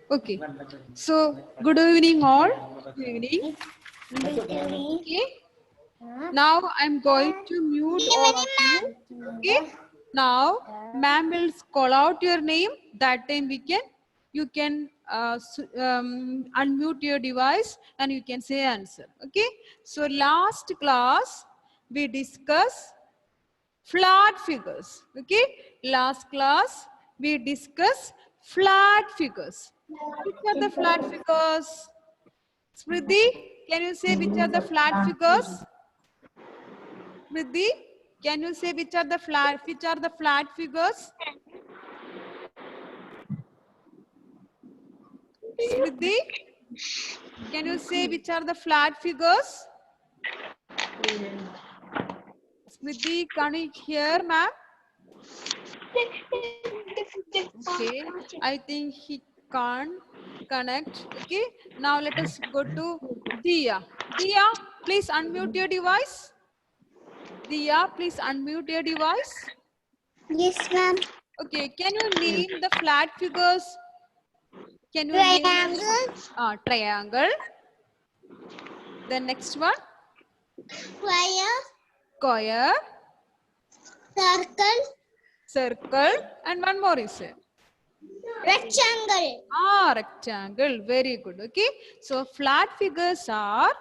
Okay. So, good evening, all. Good evening. Okay. Now I'm going to mute all of you. Okay. Now, ma'am will call out your name. That time you can unmute your device and you can say answer. Okay. So last class we discussed flat figures. Okay. Last class we discussed flat figures. Which are the flat figures? Smriti, can you say which are the flat figures? Smriti, can you say which are the flat figures? Smriti, can you say which are the flat figures? Smriti, can you hear, ma'am? Okay, I think he can't connect. Okay, now let us go to Dia. Dia, please unmute your device. Dia, please unmute your device. Yes, ma'am. Okay, can you name the flat figures? Can you Triangle. name triangle? The next one, Square. square, Circle. circle, and one more is it? Rectangle. Rectangle. Very good. Okay. So flat figures are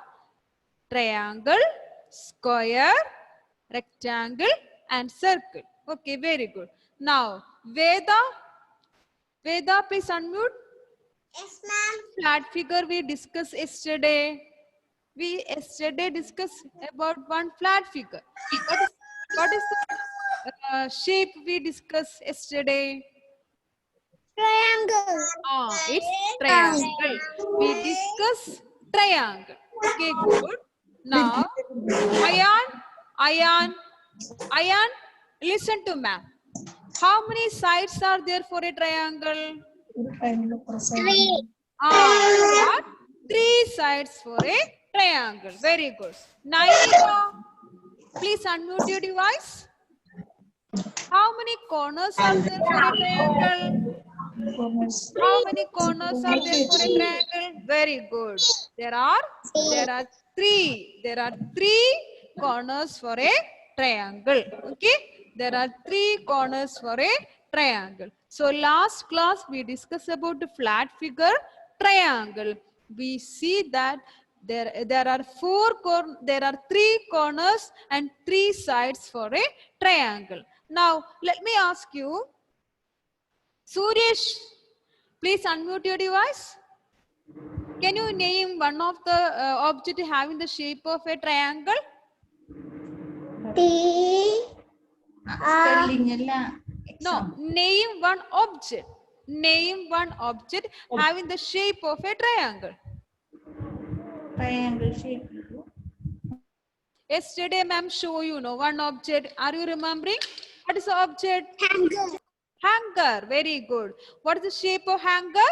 triangle, square, rectangle, and circle. Okay. Very good. Now, Veda, please unmute. Yes, ma'am. Flat figure we discussed yesterday. We yesterday discussed about one flat figure. What is the shape we discussed yesterday? Triangle. It's triangle. We discuss triangle. Okay, good. Now, Ayan, listen to ma'am. How many sides are there for a triangle? Three. There are 3 sides for a triangle. Very good. Naika, please unmute your device. How many corners are there for a triangle? How many corners are there for a triangle? Very good. There are 3. There are 3 corners for a triangle. Okay. There are 3 corners for a triangle. So last class we discussed about the flat figure triangle. We see that there are 3 corners and 3 sides for a triangle. Now let me ask you, Suresh, please unmute your device. Can you name one of the object having the shape of a triangle? T. No, name one object. Name one object having the shape of a triangle. Triangle shape. Yesterday, ma'am, show you know one object. Are you remembering? What is the object? Hanger. Hanger. Very good. What is the shape of hanger?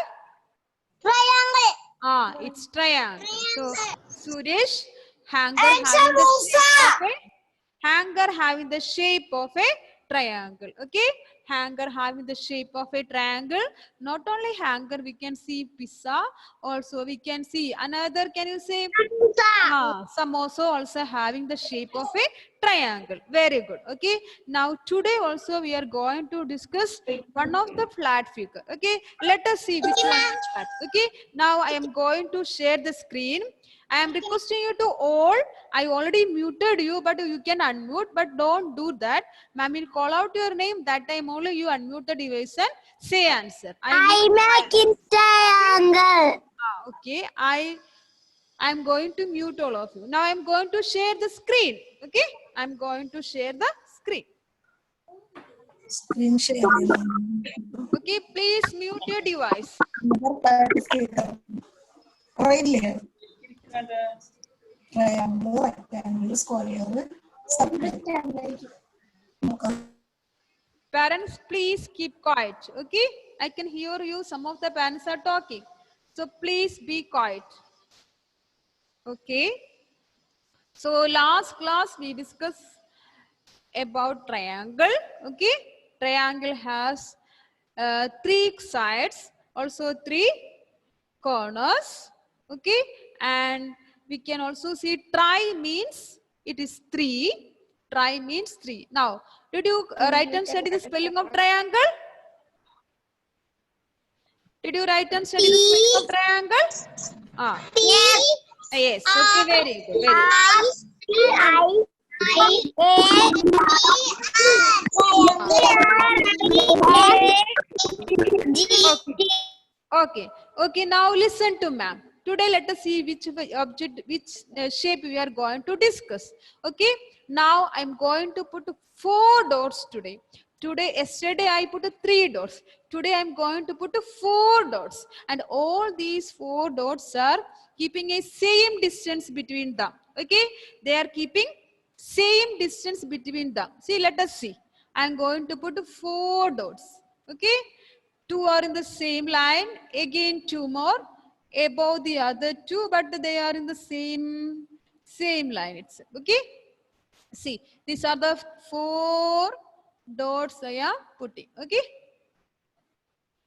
Triangle. It's triangle. So, Suresh, And hanger having the shape of a triangle. Okay, hanger having the shape of a triangle. Not only hanger, we can see pizza. Also, we can see another. Can you say? Samosa also having the shape of a triangle. Very good. Okay. Now today also we are going to discuss one of the flat figure. Okay. Let us see which one is that. Okay. Now I am going to share the screen. I am requesting you to all. I already muted you, but you can unmute. But don't do that. Ma'am will call out your name. That time only you unmute the device and say answer. I make in triangle. Okay. I'm going to mute all of you. Now I'm going to share the screen. Okay. I'm going to share the screen. Screen share. Okay. Please mute your device. Triangle, rectangle, square, circle. Parents, please keep quiet. Okay. I can hear you. Some of the parents are talking. So please be quiet. Okay. So last class we discussed about triangle. Okay. Triangle has 3 sides also 3 corners. Okay, and we can also see tri means it is 3. Tri means 3. Now, did you write and study the spelling of triangle? Did you write and study the spelling of triangle? Ah, yes. Okay, very good. Very good. Okay. Okay. Now listen to ma'am. Today let us see which object, which shape we are going to discuss. Okay. Now I'm going to put 4 dots today. Yesterday I put 3 dots. Today I'm going to put 4 dots. And all these 4 dots are keeping a same distance between them. Okay. They are keeping same distance between them. See, let us see. I'm going to put 4 dots. Okay. 2 are in the same line, again 2 more above the other 2, but they are in the same line itself. Okay, see, these are the 4 dots I am putting. Okay,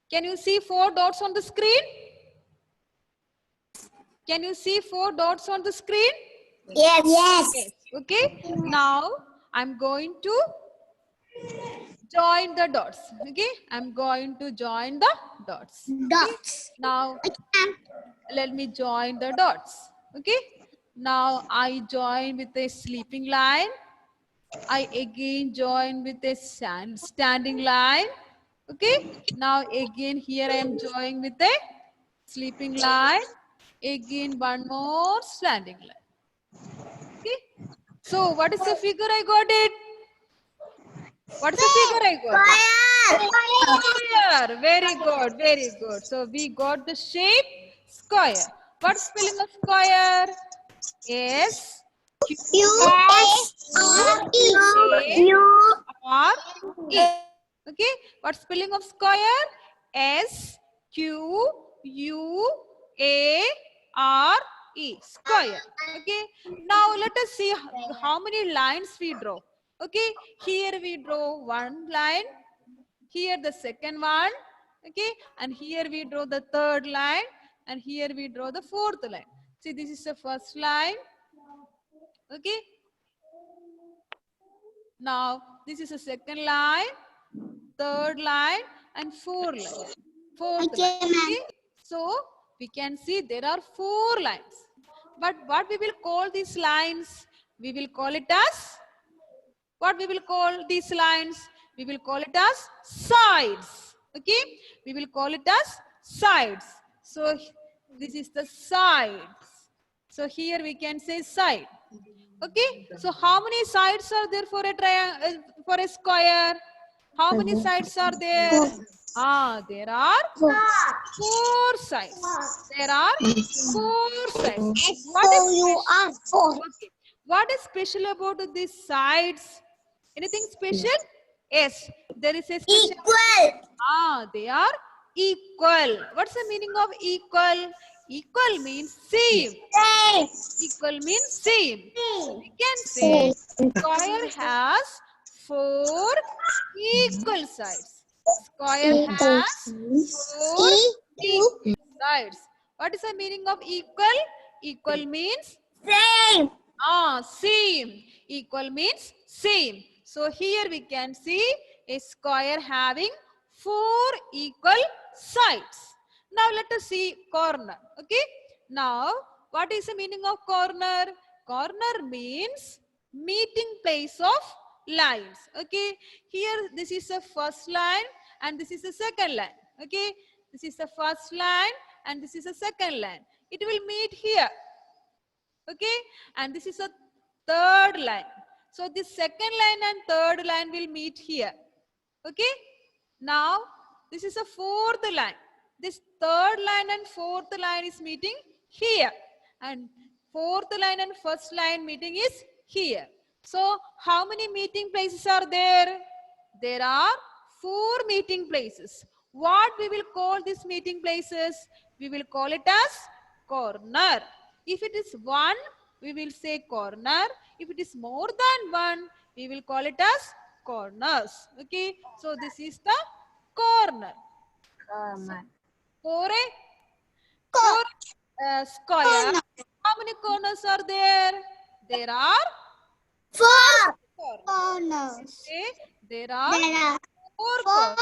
can you see 4 dots on the screen? Can you see 4 dots on the screen? Yes. Okay, now I'm going to join the dots. Okay, I'm going to join the dots. Okay? Now let me join the dots. Okay, now I join with a sleeping line. I again join with a standing line. Okay, now again here I am joining with a sleeping line. Again one more standing line. Okay, so what is the figure I got it? What is the figure I got? Square. Very good. Very good. So we got the shape square. What spelling of square? S Q R E. Okay. What spelling of square? S Q U A R E. Square. Okay. Now let us see how many lines we draw. Okay. Here we draw one line. Here the second one. Okay. And here we draw the third line. And here we draw the fourth line. See, this is the first line. Okay. Now, this is the second line, third line, and fourth line. Fourth line. Okay. So, we can see there are 4 lines. But what we will call these lines? We will call it as, what we will call these lines? We will call it as sides. Okay. We will call it as sides. So, this is the sides. So, here we can say side. Okay, so how many sides are there for a triangle, for a square? How many sides are there? There are 4 sides. There are 4 sides. What is special about these sides? Anything special? Yes, there is a special. They are equal. What's the meaning of equal? Equal means same. Equal means same. So we can say square has 4 equal sides. Square has 4 equal sides. What is the meaning of equal? Equal means Same. same. Equal means same. So here we can see a square having 4 equal sides. Now let us see corner. Okay. Now what is the meaning of corner? Corner means meeting place of lines. Okay. Here this is the first line and this is the second line. Okay. This is the first line and this is the second line. It will meet here. Okay, and this is a third line. So this second line and third line will meet here. Okay, now this is a fourth line. This third line and fourth line is meeting here, and fourth line and first line meeting is here. So how many meeting places are there? There are 4 meeting places. What we will call these meeting places? We will call it as corner. If it is 1, we will say corner. If it is more than 1, we will call it as corners. Okay. So this is the corner. For a square, how many corners are there? There are Four corners. corners. Okay, there are There are four four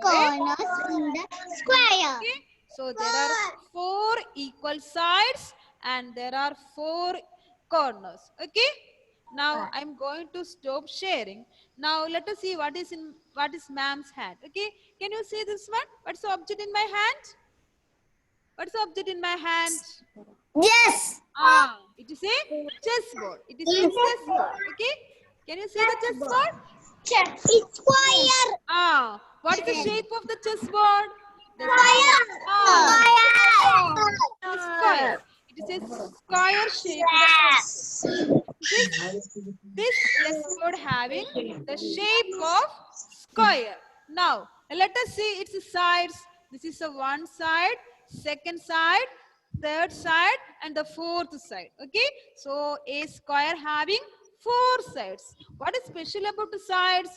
corners. corners in the square. Okay, so there are four equal sides and there are four corners. Okay, now I'm going to stop sharing. Now let us see what is ma'am's hand. Okay, can you see this one? What's the object in my hand? What's the object in my hand? Yes. It is a chessboard. It is a chessboard. Okay, can you see the chessboard? It's square. What is the shape of the chessboard? The square. It is a square shape. This chessboard having the shape of square. Now, let us see its sides. This is a one side, second side, third side, and the fourth side. Okay, so a square having four sides. What is special about the sides?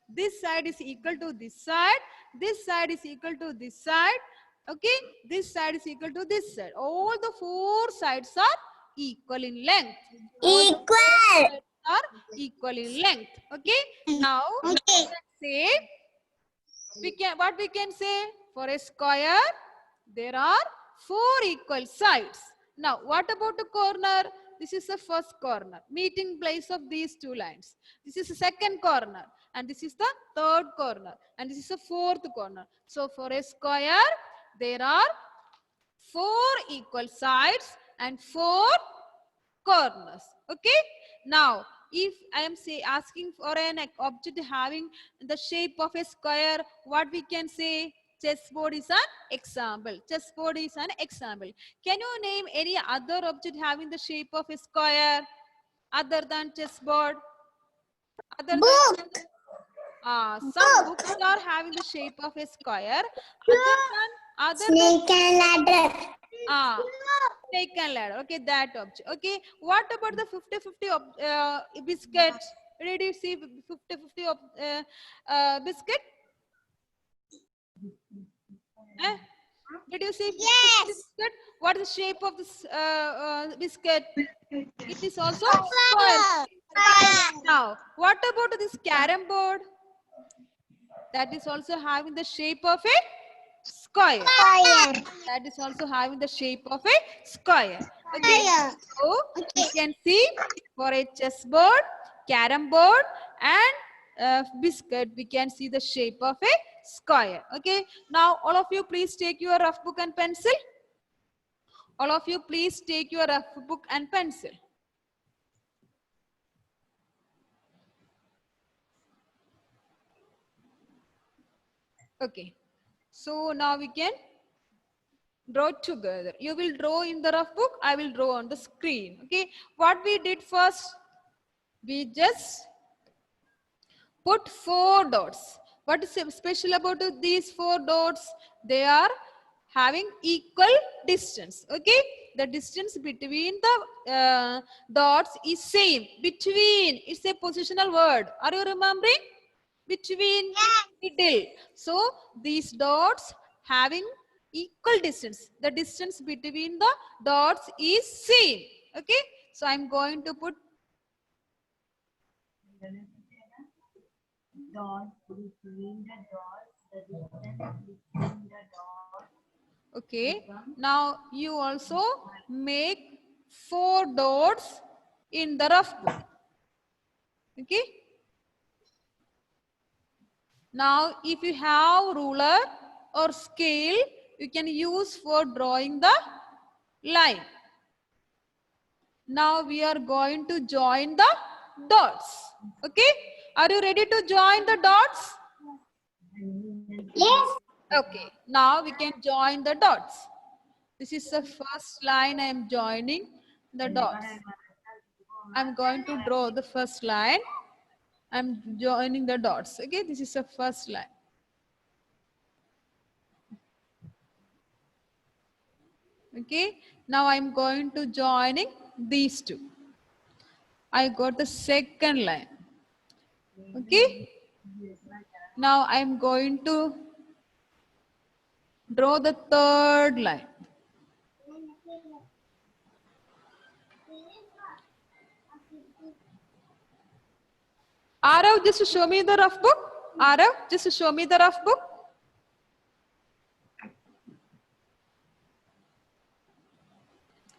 This side is equal to this side. This side is equal to this side. Okay, this side is equal to this side. All the four sides are equal in length. All the four Equal. sides are equal in length. Okay, now Okay. say what we can say for a square there are four equal sides. Now what about the corner? This is the first corner, meeting place of these two lines. This is the second corner and this is the third corner and this is the fourth corner. So for a square there are four equal sides and four corners. Okay, now if I am asking for an object having the shape of a square, what we can say? Chessboard is an example. Chessboard is an example. Can you name any other object having the shape of a square other than chessboard? Other Book. than some books are having the shape of a square. Other than Snake and ladder. snake and ladder. Okay, that object. Okay, what about the 50-50 biscuit? Did you see 50-50 biscuit? Did you see 50-50 Yes. biscuit? What is the shape of this biscuit? It is also Square. square. Now, what about this carom board? That is also having the shape of a square. Square. That is also having the shape of a square. Okay. Square. So you can see for a chessboard, carom board, and biscuit, we can see the shape of a square. Okay. Now all of you please take your rough book and pencil. All of you please take your rough book and pencil. Okay. So now we can draw together. You will draw in the rough book, I will draw on the screen. Okay, what we did first, we just put four dots. What is special about these four dots? They are having equal distance. Okay, the distance between the dots is same. Between, it's a positional word. Are you remembering? Between, middle. So these dots having equal distance. The distance between the dots is same. Okay, so I'm going to put dots between the dots, the distance between the dots. okay. Now you also make four dots in the rough book. Okay. Now if you have ruler or scale, you can use for drawing the line. Now we are going to join the dots. Okay. Are you ready to join the dots? Yes. Okay. Now we can join the dots. This is the first line I am joining the dots. I'm going to draw the first line. I'm joining the dots. Okay. This is the first line. Okay. Now I'm going to joining these two. I got the second line. Okay. Now I'm going to Draw the third line. Arav, just show me the rough book. Arav, just show me the rough book.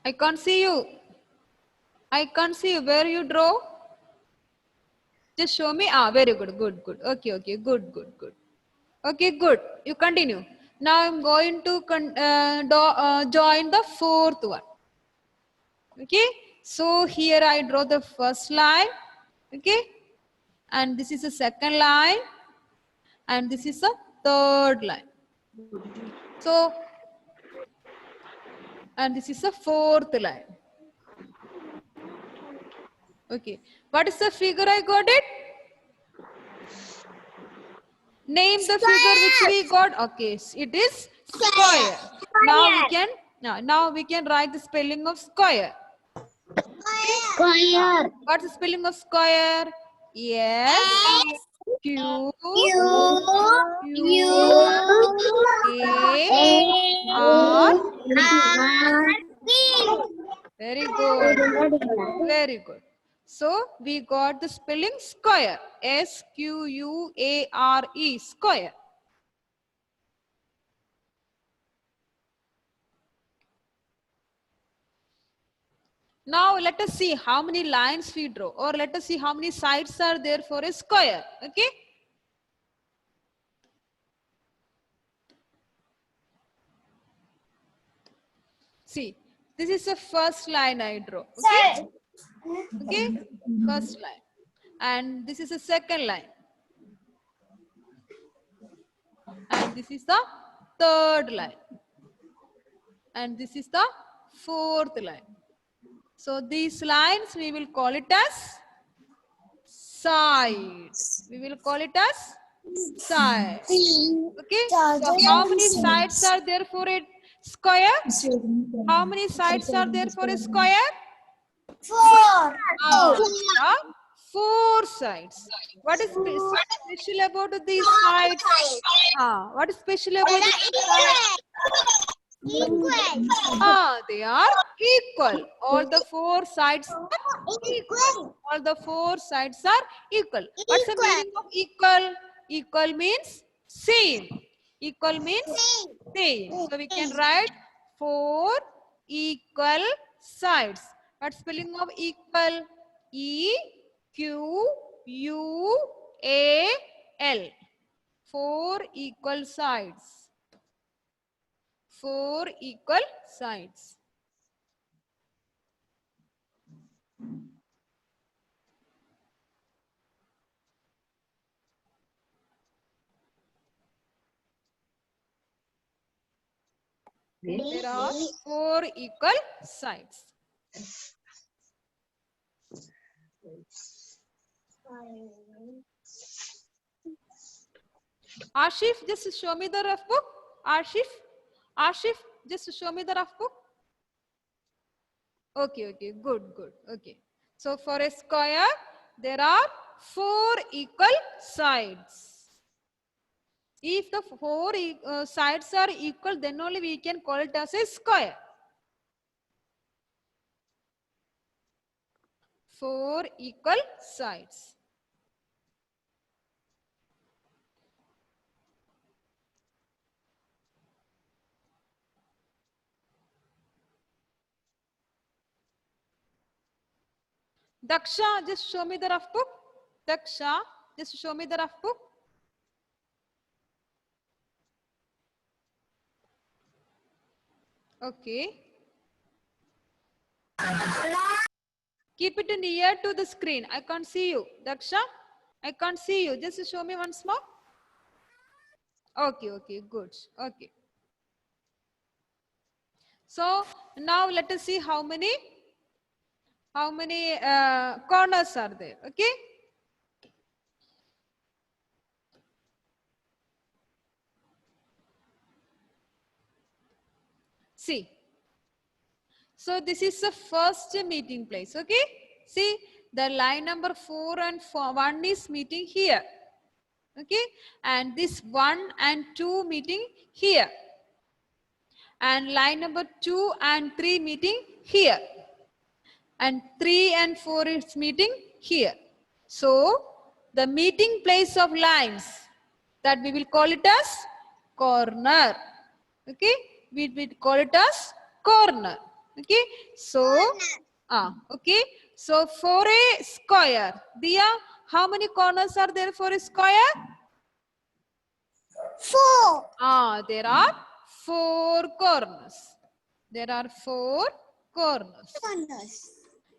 I can't see you. I can't see you. Where you draw? Just show me. Ah, very good. Good, good. Okay, okay. Good, good, good. Okay, good. You continue. Now I'm going to join the fourth one. Okay. So here I draw the first line. Okay. And this is the second line. And this is the third line. So, and this is the fourth line. Okay. What is the figure I got it? Name the figure which we got. Okay, it is square. Now we can write the spelling of square. Square. What's the spelling of square? Yes. Q A R. Very good. Very good. So we got the spelling square. SQUARE, square. Now let us see how many lines we draw, or let us see how many sides are there for a square. Okay. See, this is the first line I draw. Okay. Okay. First line. And this is the second line. And this is the third line. And this is the fourth line. So these lines we will call it as sides. We will call it as sides. Okay. So how many sides are there for a square? How many sides are there for a square? 4. Four sides. What is special about these sides? What is special about these sides? Equal. They are equal. All the four sides are equal. All the four sides are equal. What's the meaning of equal? Equal means same. Equal means same. So we can write 4 equal sides. What's spelling of equal? EQUAL. 4 equal sides. 4 equal sides. There are 4 equal sides. Ashif, just show me the rough book. Ashif, just show me the rough book. Okay, okay, good, good. Okay. So for a square, there are 4 equal sides. If the 4 sides are equal, then only we can call it as a square. 4 equal sides. Daksha, just show me the rough book. Daksha, just show me the rough book. Okay. Keep it near to the screen. I can't see you. Daksha, I can't see you. Just show me once more. Okay, okay, good. Okay. So now let us see how many corners are there. Okay. See. So this is the first meeting place. Okay. See, the line number 4 and 1 is meeting here. Okay. And this 1 and 2 meeting here. and line number 2 and 3 meeting here, and 3 and 4 is meeting here. So the meeting place of lines, that we will call it as corner. Okay, we will call it as corner. Okay, so okay, so for a square, Dia, how many corners are there for a square? 4. There are 4 corners. There are 4 corners.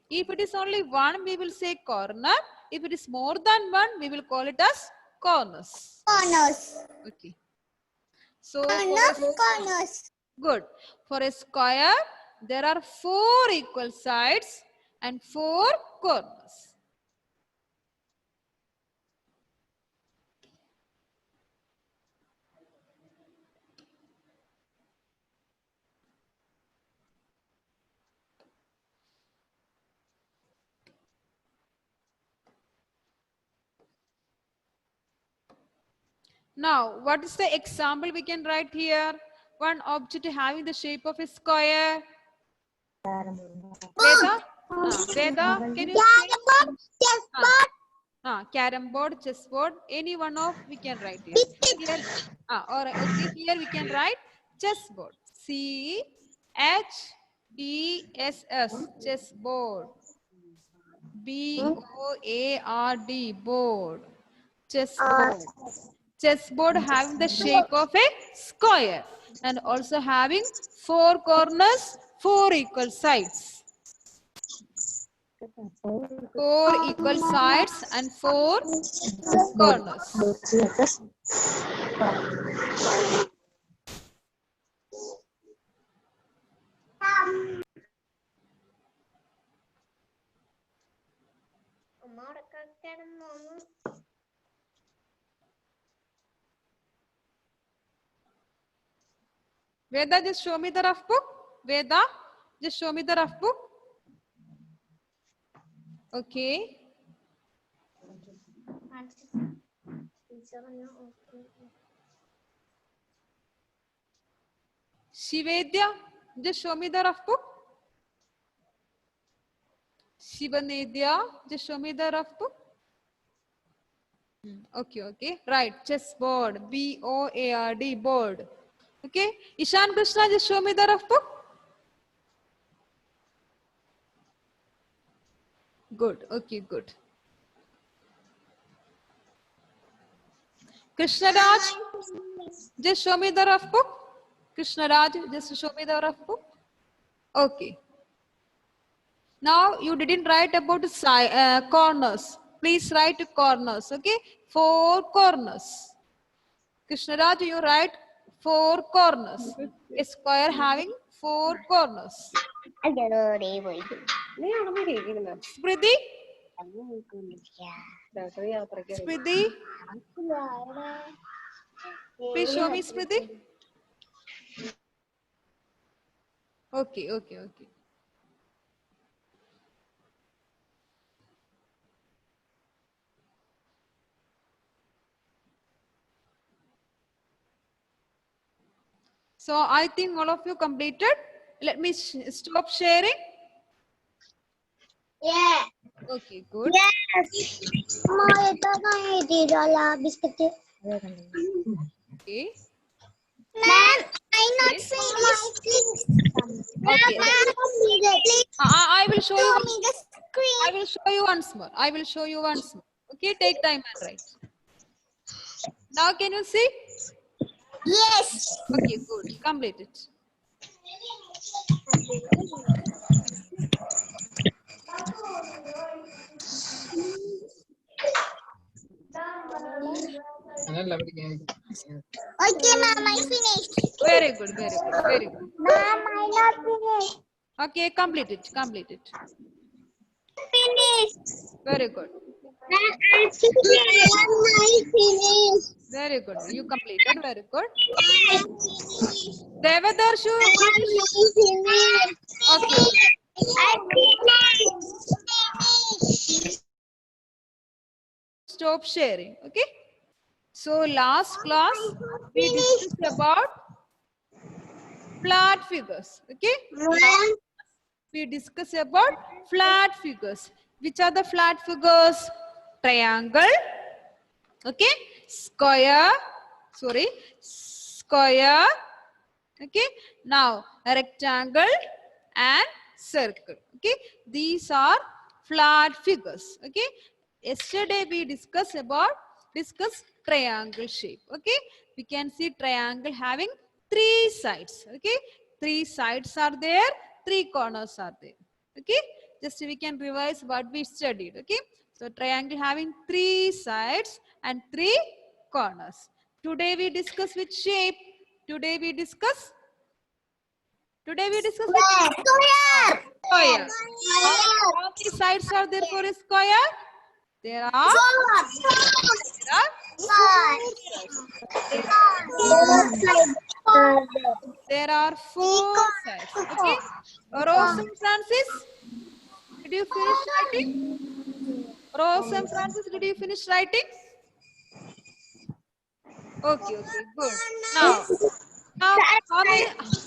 If it is only one, we will say corner. If it is more than one, we will call it as corners. Okay. So Corners. good. For a square, there are 4 equal sides and 4 corners. Now, what is the example we can write here? One object having the shape of a square. Veda? Veda, can you say? Carrom board, chessboard, any one of we can write here. Here okay, here we can write chessboard. C-H-E-S-S, chessboard. B-O-A-R-D, board. Chessboard. Chessboard having the shape of a square and also having 4 corners, 4 equal sides. 4 equal sides and 4 corners. Veda, just show me the rough book. Veda, just show me the rough book. Okay. Shivedya, just show me the rough book. Shivanedya, just show me the rough book. Okay, okay. Right, chessboard, B-O-A-R-D, board. Okay. Ishan Krishna, just show me the rough book. Good. Okay, good. Krishna Raj, just show me the rough book. Krishna Raj, just show me the rough book. Okay. Now you didn't write about corners. Please write corners. Okay. 4 corners. Krishna Raj, you write 4 corners. A square having 4 corners. Smriti? Smriti? Please show me Smriti. Okay, okay, okay. So I think all of you completed. Let me stop sharing. Yeah. Okay, good. Yes. Okay. Ma'am, I not Yes. finished. Okay. I will show you. Show me the screen. I will show you once more. I will show you once more. Okay, take time and write. Now can you see? Yes. Okay, good. Complete it. Okay, ma'am, I finished. Very good, very good, very good. Ma'am, I not finished. Okay, complete it, complete it. Finished. Very good. Ma'am, I finished. Very good. You completed. Very good. I Devadarshu. finished. Okay. I finished. Stop sharing. Okay. So last class we discussed about flat figures. Okay. We discuss about flat figures. Which are the flat figures? Triangle. Okay. Square. Sorry. Square. Okay. Now a rectangle and circle. Okay. These are flat figures. Okay. Yesterday we discussed triangle shape. Okay. We can see triangle having 3 sides. Okay. 3 sides are there. 3 corners are there. Okay. Just we can revise what we studied. Okay. So triangle having 3 sides and 3 corners. Today we discuss which shape? Today we discuss which Square. square. How many sides are there for a square? There are there are 4 sides. Okay. Rose and Francis, did you finish writing? Rose and Francis, did you finish writing? Okay, good. Now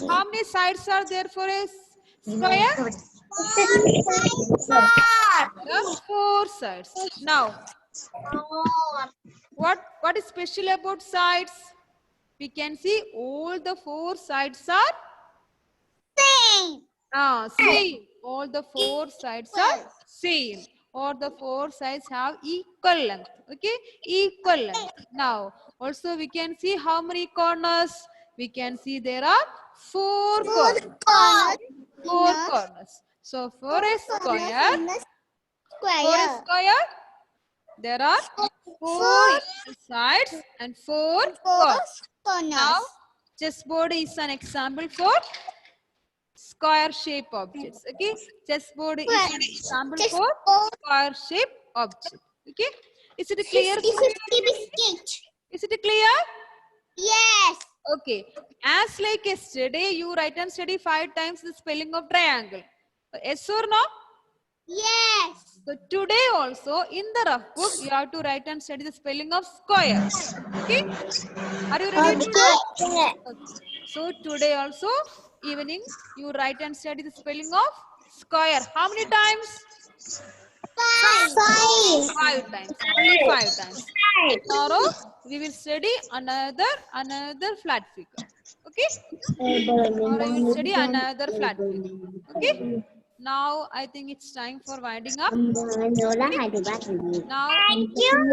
how many sides are there for a square? There are 4 sides. Now, what is special about sides? We can see all the 4 sides are same. All the 4 sides are same. All the 4 sides have equal length. Okay, equal length. Now, also we can see how many corners. We can see there are 4 corners. 4 corners. So for a square, there are 4 equal sides and 4 corners. Now, chessboard is an example for square shape objects. Okay, chessboard is an example for square shape object. Okay, is it clear? Is it clear? Yes. Okay, as like yesterday, you write and study 5 times the spelling of triangle. Yes or no? Yes. So today also in the rough book, you have to write and study the spelling of square. Okay, are you ready to do? Okay. Okay. So today also evening you write and study the spelling of square. How many times? 5 times. Only 5 times. Tomorrow we will study another flat figure. Okay. Tomorrow we will study another flat figure. Okay. Now I think it's time for winding up. Now Thank you, ma'am.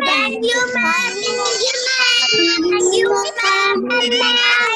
Thank you, ma'am. Thank you, ma'am.